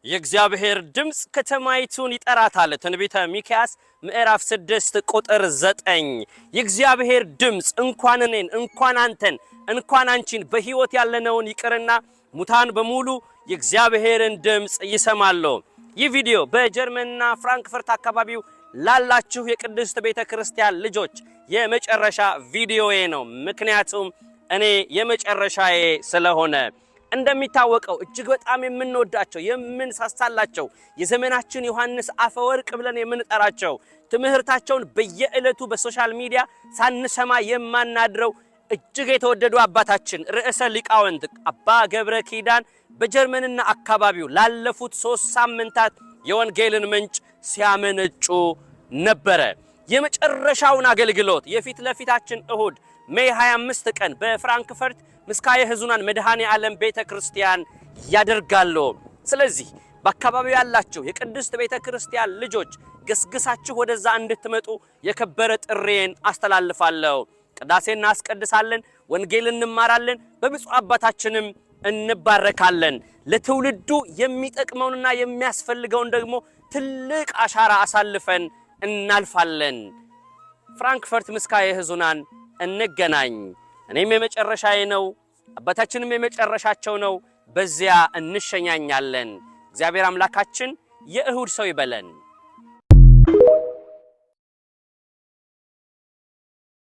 የእግዚአብሔር ድምጽ ከተማይቱን ይጠራታል። ትንቢተ ሚክያስ ምዕራፍ 6 ቁጥር 9 የእግዚአብሔር ድምጽ እንኳን እኔን እንኳን አንተን እንኳን አንቺን በህይወት ያለነውን ይቅርና ሙታን በሙሉ የእግዚአብሔርን ድምጽ ይሰማሉ። ይህ ቪዲዮ በጀርመንና ፍራንክፈርት አካባቢው ላላችሁ የቅድስት ቤተክርስቲያን ልጆች የመጨረሻ ቪዲዮዬ ነው። ምክንያቱም እኔ የመጨረሻዬ ስለሆነ እንደሚታወቀው እጅግ በጣም የምንወዳቸው የምንሳሳላቸው የዘመናችን ዮሐንስ አፈወርቅ ብለን የምንጠራቸው ትምህርታቸውን በየዕለቱ በሶሻል ሚዲያ ሳንሰማ የማናድረው እጅግ የተወደዱ አባታችን ርዕሰ ሊቃውንት አባ ገብረ ኪዳን በጀርመንና አካባቢው ላለፉት 3 ሳምንታት የወንጌልን ምንጭ ሲያመነጩ ነበረ። የመጨረሻውን አገልግሎት የፊት ለፊታችን እሁድ ሜይ 25 ቀን በፍራንክፈርት ምስካየ ሕዙናን መድኃኔ ዓለም ቤተክርስቲያን ያደርጋሉ። ስለዚህ በአካባቢው ያላችሁ የቅድስት ቤተክርስቲያን ልጆች ገስግሳችሁ ወደዛ እንድትመጡ የከበረ ጥሪዬን አስተላልፋለሁ። ቅዳሴን እናስቀድሳለን፣ ወንጌልን እንማራለን፣ በብፁዕ አባታችንም እንባረካለን። ለትውልዱ የሚጠቅመውንና የሚያስፈልገውን ደግሞ ትልቅ አሻራ አሳልፈን እናልፋለን። ፍራንክፈርት ምስካየ ሕዙናን እንገናኝ። እኔም የመጨረሻዬ ነው፣ አባታችንም የመጨረሻቸው ነው። በዚያ እንሸኛኛለን። እግዚአብሔር አምላካችን የእሁድ ሰው ይበለን።